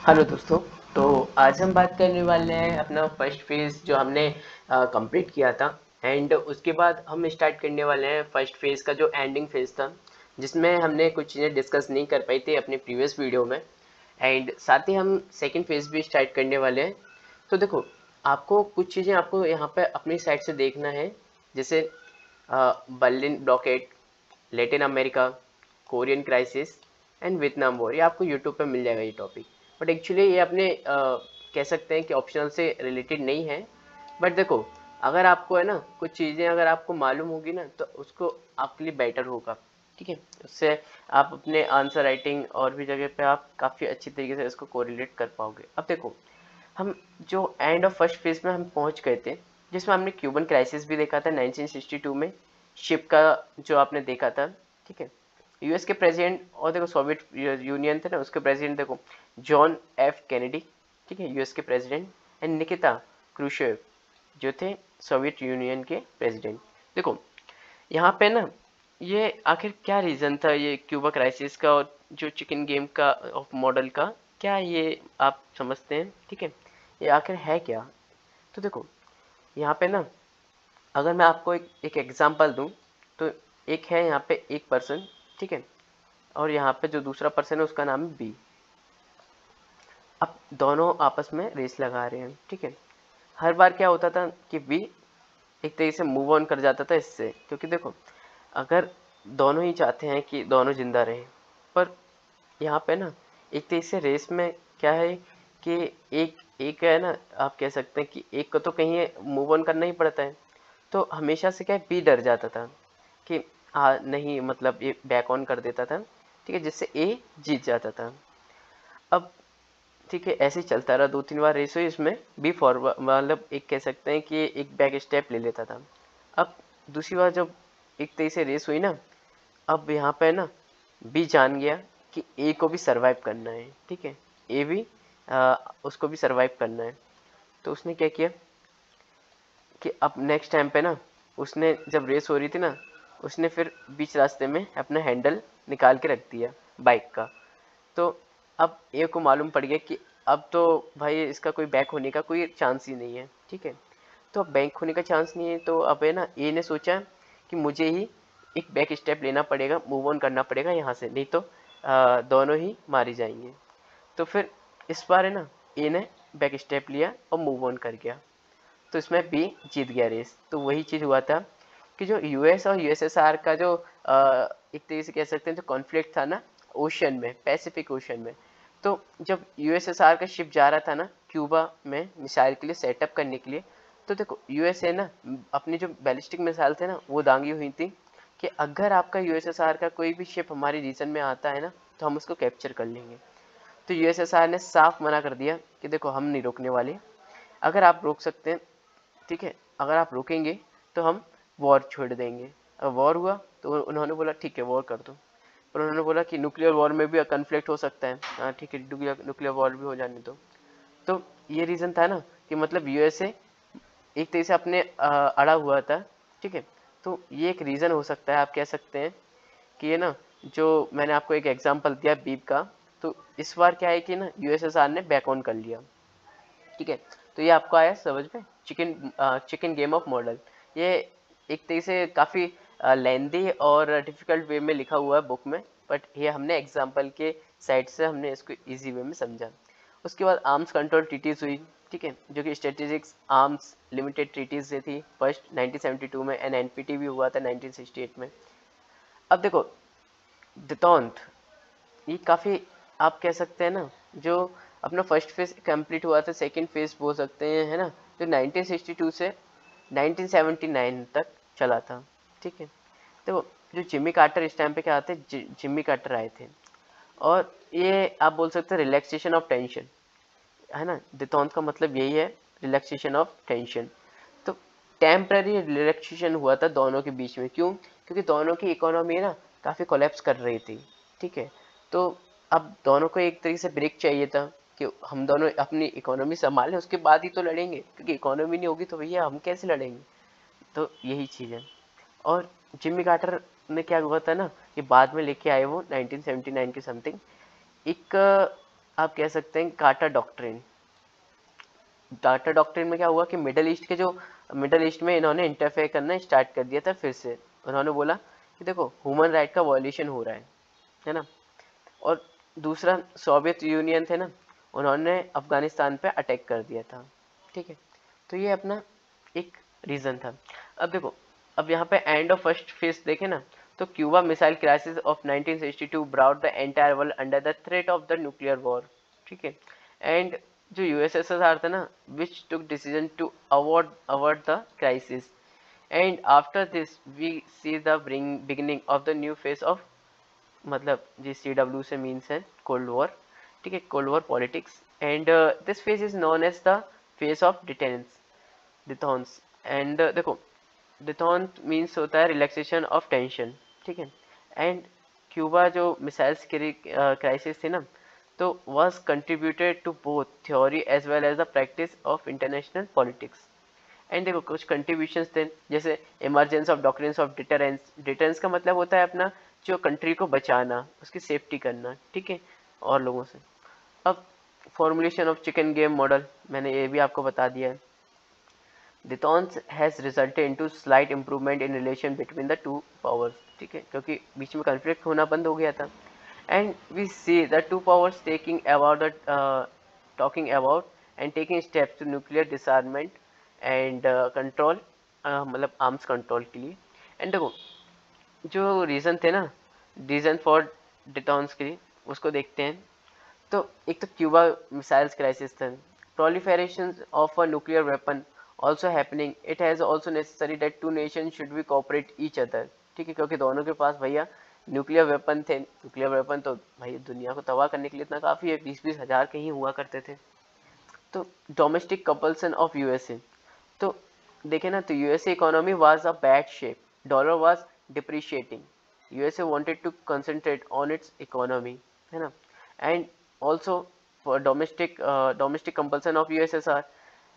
Hello दोस्तों। तो आज हम बात करने वाले हैं अपना फर्स्ट फेज़ जो हमने कंप्लीट किया था। एंड उसके बाद हम स्टार्ट करने वाले हैं फर्स्ट फेज़ का जो एंडिंग फेज़ था, जिसमें हमने कुछ चीज़ें डिस्कस नहीं कर पाई थी अपने प्रीवियस वीडियो में। एंड साथ ही हम सेकंड फेज़ भी स्टार्ट करने वाले हैं। तो देखो, आपको कुछ चीज़ें आपको यहाँ पे अपनी साइड से देखना है, जैसे Berlin blockade, Latin America, Korean crisis and Vietnam war. ये आपको यूट्यूब पे मिल जाएगा ये टॉपिक। बट एक्चुअली ये अपने कह सकते हैं कि ऑप्शनल से रिलेटेड नहीं है। बट देखो, अगर आपको है ना कुछ चीज़ें अगर आपको मालूम होगी ना, तो उसको आपके लिए बेटर होगा। ठीक है, उससे आप अपने आंसर राइटिंग और भी जगह पे आप काफ़ी अच्छी तरीके से इसको कोरिलेट कर पाओगे। अब देखो, हम जो एंड ऑफ फर्स्ट फेज में हम पहुंच गए थे, जिसमें हमने क्यूबन क्राइसिस भी देखा था 1962 में, शिप का जो आपने देखा था। ठीक है, यूएस के प्रेसिडेंट और देखो सोवियत यूनियन थे ना, उसके प्रेसिडेंट देखो जॉन एफ कैनेडी, ठीक है, यूएस के प्रेसिडेंट। एंड निकिता क्रूशेव जो थे सोवियत यूनियन के प्रेसिडेंट। देखो यहाँ पे ना, ये आखिर क्या रीज़न था ये क्यूबा क्राइसिस का और जो चिकन गेम का ऑफ मॉडल का, क्या ये आप समझते हैं? ठीक है, ये आखिर है क्या? तो देखो यहाँ पे ना, अगर मैं आपको एक एग्जांपल दूं, तो एक है यहाँ पे एक पर्सन, ठीक है, और यहाँ पे जो दूसरा पर्सन है उसका नाम है बी। अब दोनों आपस में रेस लगा रहे हैं। ठीक है, हर बार क्या होता था कि बी एक तरीके से मूव ऑन कर जाता था इससे, क्योंकि देखो अगर दोनों ही चाहते हैं कि दोनों जिंदा रहें, पर यहाँ पे ना एक तरीके से रेस में क्या है कि एक एक है ना, आप कह सकते हैं कि एक को तो कहीं मूव ऑन करना ही पड़ता है। तो हमेशा से क्या है, बी डर जाता था कि हाँ नहीं, मतलब ये बैक ऑन कर देता था। ठीक है, जिससे ए जीत जाता था। अब ठीक है, ऐसे ही चलता रहा, 2-3 बार रेस हुई, इसमें बी फॉरवर्ड मतलब एक कह सकते हैं कि एक बैक स्टेप ले लेता था। अब दूसरी बार जब एक तरीके से रेस हुई ना, अब यहाँ पे ना बी जान गया कि ए को भी सरवाइव करना है। ठीक है, ए भी उसको भी सरवाइव करना है। तो उसने क्या किया कि अब नेक्स्ट टाइम पे ना, उसने जब रेस हो रही थी ना, उसने फिर बीच रास्ते में अपना हैंडल निकाल के रख दिया बाइक का। तो अब ए को मालूम पड़ गया कि अब तो भाई इसका कोई बैक होने का कोई चांस ही नहीं है। ठीक है, तो अब बैक होने का चांस नहीं है, तो अब है ना ए ने सोचा कि मुझे ही एक बैक स्टेप लेना पड़ेगा, मूव ऑन करना पड़ेगा यहाँ से, नहीं तो दोनों ही मारे जाएंगे। तो फिर इस बार है ना, ए ने बैक स्टेप लिया और मूव ऑन कर गया। तो इसमें बी जीत गया रेस। तो वही चीज़ हुआ था कि जो यूएस और यूएसएसआर का जो एक तरीके से कह सकते हैं जो कॉन्फ्लिक्ट था ना, ओशन में, पैसिफिक ओशन में। तो जब यूएसएसआर का शिप जा रहा था ना क्यूबा में मिसाइल के लिए सेटअप करने के लिए, तो देखो यूएसए ना अपनी जो बैलिस्टिक मिसाइल थे ना वो दांगी हुई थी कि अगर आपका यूएसएसआर का कोई भी शिप हमारे रीजन में आता है ना, तो हम उसको कैप्चर कर लेंगे। तो यूएसएसआर ने साफ मना कर दिया कि देखो हम नहीं रोकने वाले, अगर आप रोक सकते हैं, ठीक है, अगर आप रुकेंगे तो हम वॉर छोड़ देंगे। अब वॉर हुआ तो उन्होंने बोला ठीक है वॉर कर दो, पर उन्होंने बोला कि न्यूक्लियर वॉर में भी कन्फ्लिक्ट हो सकता है। हाँ ठीक है, न्यूक्लियर वॉर भी हो जाने दो। तो ये रीज़न था ना कि मतलब यूएसए एक तरह से अपने अड़ा हुआ था। ठीक है, तो ये एक रीज़न हो सकता है, आप कह सकते हैं कि ये ना, जो मैंने आपको एक एग्जांपल दिया बीप का, तो इस बार क्या है कि ना यूएसएसआर ने बैक ऑन कर लिया। ठीक है, तो ये आपको आया समझ में, चिकन गेम ऑफ मॉडल। ये एक तरीके से काफ़ी लेंदी और डिफिकल्ट वे में लिखा हुआ है बुक में, बट ये हमने एग्जांपल के साइड से हमने इसको इजी वे में समझा। उसके बाद आर्म्स कंट्रोल ट्रीटीज हुई। ठीक है, जो कि स्ट्रेटेजिक आर्म्स लिमिटेड ट्रीटीज से थी, फर्स्ट 1972 में, एंड एनपीटी भी हुआ था 1968 में। अब देखो दितौंत, ये काफ़ी आप कह सकते हैं ना, जो अपना फर्स्ट फेज कंप्लीट हुआ था, सेकंड फेज बोल सकते हैं, है ना, जो 1962 से 1979 तक चला था। ठीक है, तो जो जिम्मी कार्टर इस टाइम पे क्या आते, जिम्मी कार्टर आए थे, और ये आप बोल सकते हैं रिलैक्सेशन ऑफ टेंशन, है ना, डिटॉन्ट का मतलब यही है, रिलैक्सेशन ऑफ टेंशन। तो टेम्पररी रिलैक्सेशन हुआ था दोनों के बीच में, क्यों? क्योंकि दोनों की इकोनॉमी ना काफ़ी कोलैप्स कर रही थी। ठीक है, तो अब दोनों को एक तरीके से ब्रेक चाहिए था कि हम दोनों अपनी इकोनॉमी संभालें, उसके बाद ही तो लड़ेंगे, क्योंकि इकोनॉमी नहीं होगी तो भैया हम कैसे लड़ेंगे। तो यही चीज़ है। और जिम्मी कार्टर ने क्या हुआ था ना कि बाद में लेके आए वो 1979 के समथिंग एक आप कह सकते हैं कार्टर डॉक्ट्रिन। कार्टर डॉक्ट्रिन में क्या हुआ कि मिडल ईस्ट में इन्होंने इंटरफेयर करना स्टार्ट कर दिया था। फिर से उन्होंने बोला कि देखो ह्यूमन राइट का वॉल्यूशन हो रहा है ना। और दूसरा सोवियत यूनियन थे ना, उन्होंने अफगानिस्तान पे अटैक कर दिया था, ठीक है। तो ये अपना एक रीज़न था। अब देखो, अब यहाँ पे एंड ऑफ फर्स्ट फेज देखें ना, तो Cuba missile crisis of 1962 brought the entire world under the threat of the nuclear war, ठीक है। एंड जो यूएसएसआर था ना, which took decision to avoid the crisis, and after this we see the beginning of the new phase of, मतलब जी CW से means है cold war, ठीक है, cold war politics. And this phase is known as the phase of detente. And देखो, डिथॉन्ट means होता है relaxation of tension, ठीक है। एंड क्यूबा जो मिसाइल्स क्राइसिस थी ना, तो was contributed to both theory as well as the practice of international politics. And देखो कुछ कंट्रीब्यूशंस थे, जैसे emergence of doctrines of deterrence. Deterrence का मतलब होता है अपना जो कंट्री को बचाना, उसकी सेफ्टी करना, ठीक है, और लोगों से। अब formulation of chicken game model, मैंने ये भी आपको बता दिया है। Detente has resulted into slight improvement in relation between the two powers, ठीक है, क्योंकि बीच में कॉन्फ्लिक्ट होना बंद हो गया था। And we see the two powers talking about and taking steps to nuclear disarmament and control, मतलब आर्म्स कंट्रोल के लिए। एंड देखो जो रीज़न थे ना, रीज़न फॉर डिटॉन्स के लिए, उसको देखते हैं। तो एक तो क्यूबा मिसाइल्स क्राइसिस था, proliferation of a nuclear weapon also happening, it has also necessary that two nations should be cooperate each other, ठीक है, क्योंकि दोनों के पास भैया न्यूक्लियर वेपन थे। न्यूक्लियर वेपन तो भाई दुनिया को तबाह करने के लिए इतना काफ़ी है, 20-20 हज़ार कहीं हुआ करते थे। तो डोमेस्टिक कंपल्सन ऑफ यूएसए, तो देखे ना, तो USA economy was a bad shape, dollar was depreciating, USA wanted to concentrate on its economy, है ना। And also for domestic compulsion of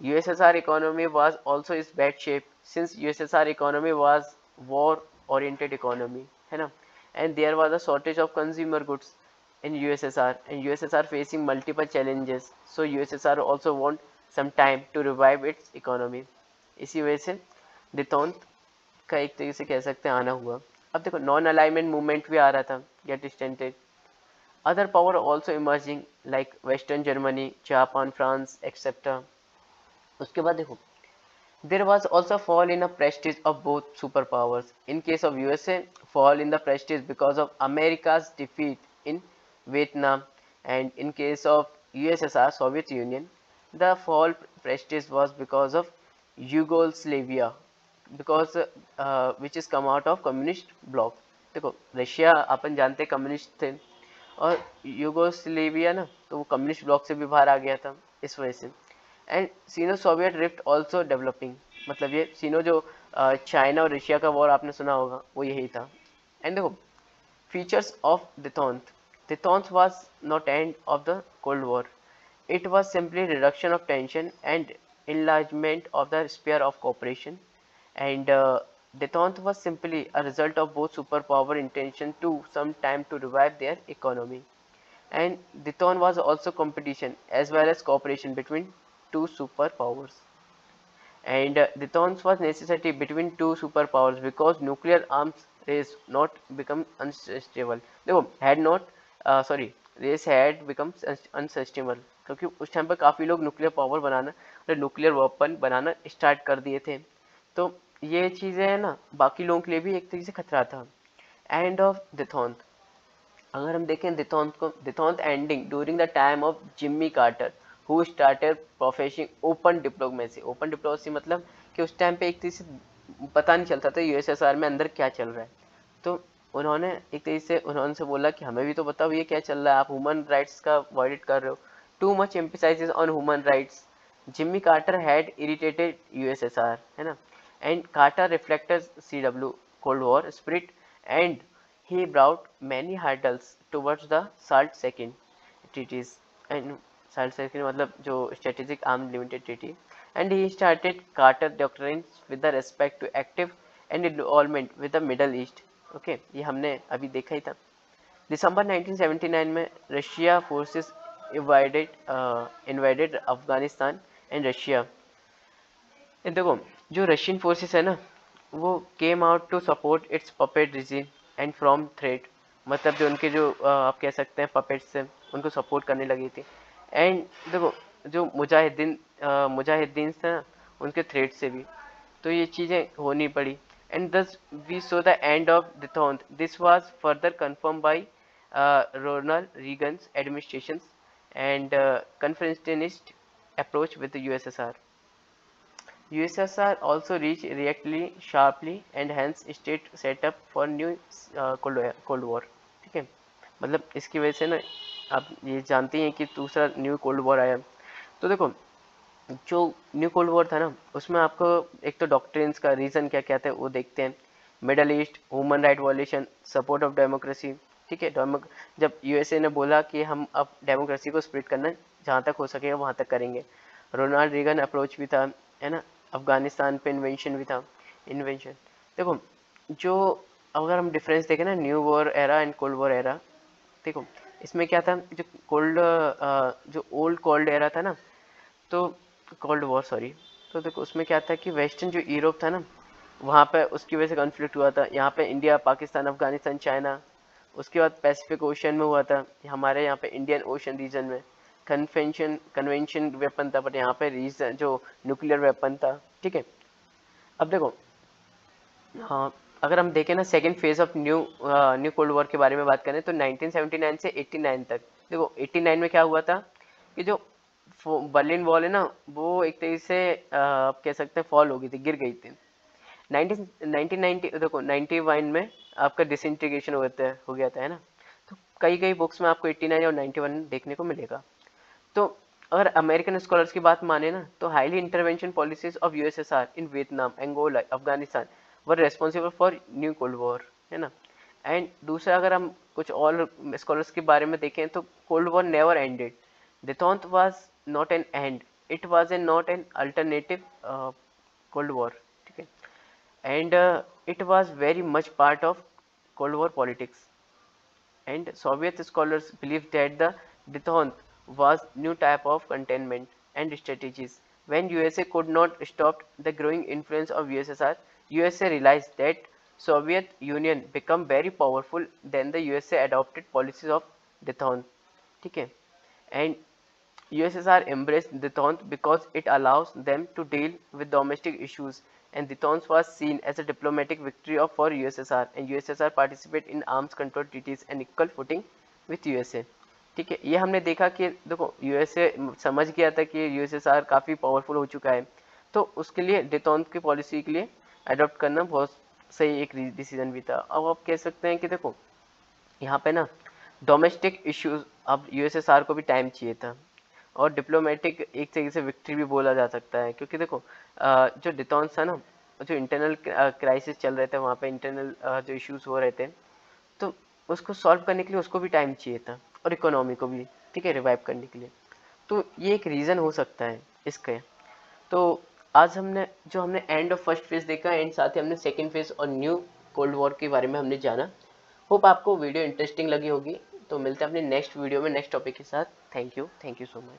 USSR economy was also is bad shape, since USSR economy was war oriented economy, है ना। and there was a shortage of consumer goods in USSR, and USSR facing multiple challenges, so USSR also want some time to revive its economy। इसी वजह से डिटॉन्ट का एक तरीके से कह सकते हैं आना हुआ। अब देखो नॉन अलाइनमेंट मूवमेंट भी आ रहा था, get stunted, other power also emerging like western Germany, Japan, France etcetera. उसके बाद देखो there was also fall in the prestige of both superpowers. In case of USA, fall in the prestige because of America's defeat in Vietnam, and in case of USSR, Soviet Union, the fall prestige was because of Yugoslavia, because which is come out of communist bloc। देखो Russia अपन जानते communist थे, और यूगोस्लेविया ना, तो वो communist bloc से भी बाहर आ गया था इस वजह से। And Sino Soviet rift also developing, मतलब ये सीनो जो चाइना और रशिया का वॉर आपने सुना होगा, वो यही था। एंड देखो features of detente was not end of the cold war, it was simply reduction of tension and enlargement of the sphere of cooperation, and detente was simply a result of both superpower intention to some time to revive their economy, and detente was also competition as well as cooperation between two superpowers, and detente was necessity between two superpowers because nuclear arms race not become unsustainable, देखो had not sorry race had become unsustainable, क्योंकि उस time पर काफ़ी लोग nuclear power बनाना और nuclear weapon बनाना start कर दिए थे। तो ये चीज़ें हैं ना, बाकी लोगों के लिए भी एक तरीके से खतरा था। एंड ऑफ डिथॉन्थ, अगर हम देखें डिथॉन्थ को, detente ending during the time of Jimmy Carter who started professing open diplomacy. Open diplomacy मतलब कि उस टाइम पे एक तरीके से पता नहीं चलता था यूएसएसआर में अंदर क्या चल रहा है, तो उन्होंने एक तरीके से उन्होंने बोला कि हमें भी तो बताओ ये क्या चल रहा है, आप ह्यूमन राइट्स का वायलेट कर रहे हो, too much emphasizes on human rights. Jimmy Carter had irritated USSR, है ना, and Carter reflected CW cold war spirit, and he brought many hurdles towards the SALT second treaties, and SALT second मतलब जो strategic arms limited treaty, and he started Carter doctrines with the respect to active and involvement with the Middle East। Okay, ये हमने अभी देखा ही था। दिसंबर 1979 में Russia forces invaded Afghanistan and Russia. देखो, जो रशियन फोर्सेस है ना, वो came out to support its puppet regime and from threat, मतलब जो उनके जो आप कह सकते हैं पपेट्स हैं, उनको सपोर्ट करने लगी थी। एंड देखो, जो मुजाहिदीन थे ना, उनके थ्रेट से भी, तो ये चीज़ें होनी पड़ी। And thus we saw the end of detente, this was further confirm by Ronald Reagan's administration and confrontationist approach with the USSR. USSR also reached reactly sharply and hence state set up for new Cold War। ठीक है, मतलब इसकी वजह से ना आप ये जानते हैं कि दूसरा न्यू कोल्ड वॉर आया। तो देखो, जो न्यू कोल्ड वॉर था ना, उसमें आपको एक तो डॉक्ट्रिन्स का रीज़न क्या क्या था वो देखते हैं। Middle east, human right violation, support of democracy. ठीक है, जब यूएसए ने बोला कि हम अब डेमोक्रेसी को स्प्लिट करना जहाँ तक हो सकेगा वहाँ तक करेंगे। रोनाल्ड रीगन अप्रोच भी था, है ना। अफगानिस्तान पे इन्वेंशन भी था। देखो, जो अगर हम डिफरेंस देखें ना, new war era and cold war era, देखो इसमें क्या था, जो ओल्ड कोल्ड एरा था ना, तो कोल्ड वॉर सॉरी, तो देखो उसमें क्या था कि वेस्टर्न जो यूरोप था ना, वहाँ पे उसकी वजह से कॉन्फ्लिक्ट हुआ था। यहाँ पे इंडिया, पाकिस्तान, अफगानिस्तान, चाइना। उसके बाद पैसिफिक ओशन में हुआ था, हमारे यहाँ पे इंडियन ओशन रीजन में कन्वेंशन वेपन था, बट यहाँ पे रीजन जो न्यूक्लियर वेपन था। ठीक है, अब देखो, हाँ, अगर हम देखें ना second phase of new cold war के बारे में बात करें तो 1979 से 89 तक। देखो 89 में क्या हुआ था कि जो बर्लिन वॉल है ना, वो एक तरीके से आप कह सकते हैं फॉल हो गई थी, गिर गई थी। 1990 देखो 91 में आपका डिसइंटीग्रेशन हो गया था, है ना। तो कई कई बुक्स में आपको 89 और 91 देखने को मिलेगा। तो अगर अमेरिकन स्कॉलर्स की बात माने ना, तो highly intervention policies of USSR in Vietnam, Angola, Afghanistan were responsible for new cold war, है ना। एंड दूसरा, अगर हम कुछ और स्कॉलर्स के बारे में देखें तो cold war never ended, detente was not an end, it was an not an alternative cold war. ठीक है, and it was very much part of Cold War politics. And Soviet scholars believed that the détente was new type of containment and strategies. When USA could not stop the growing influence of USSR, USA realized that Soviet Union become very powerful. Then the USA adopted policies of détente. ठीक है, and USSR embraced détente because it allows them to deal with domestic issues, and détente was seen as a diplomatic victory for USSR, and USSR participate in arms control treaties and equal footing with USA। ठीक है, ये हमने देखा कि देखो USA समझ गया था कि यूएसएसआर काफ़ी पावरफुल हो चुका है, तो उसके लिए डेटोंत की पॉलिसी के लिए अडॉप्ट करना बहुत सही एक डिसीजन भी था। अब आप कह सकते हैं कि देखो यहाँ पे ना डोमेस्टिक इश्यूज, अब यूएसएसआर को भी टाइम चाहिए था, और डिप्लोमेटिक एक तरीके से विक्ट्री भी बोला जा सकता है, क्योंकि देखो जो डिटॉन्स था ना, जो इंटरनल क्राइसिस चल रहे थे वहाँ पे, इंटरनल जो इश्यूज हो रहे थे, तो उसको सॉल्व करने के लिए उसको भी टाइम चाहिए था, और इकोनॉमी को भी, ठीक है, रिवाइव करने के लिए। तो ये एक रीज़न हो सकता है इसका। तो आज हमने एंड ऑफ फर्स्ट फेज देखा, एंड साथ ही हमने सेकेंड फेज और न्यू कोल्ड वॉर के बारे में हमने जाना। होप आपको वीडियो इंटरेस्टिंग लगी होगी। तो मिलते हैं अपने नेक्स्ट वीडियो में नेक्स्ट टॉपिक के साथ। Thank you so much.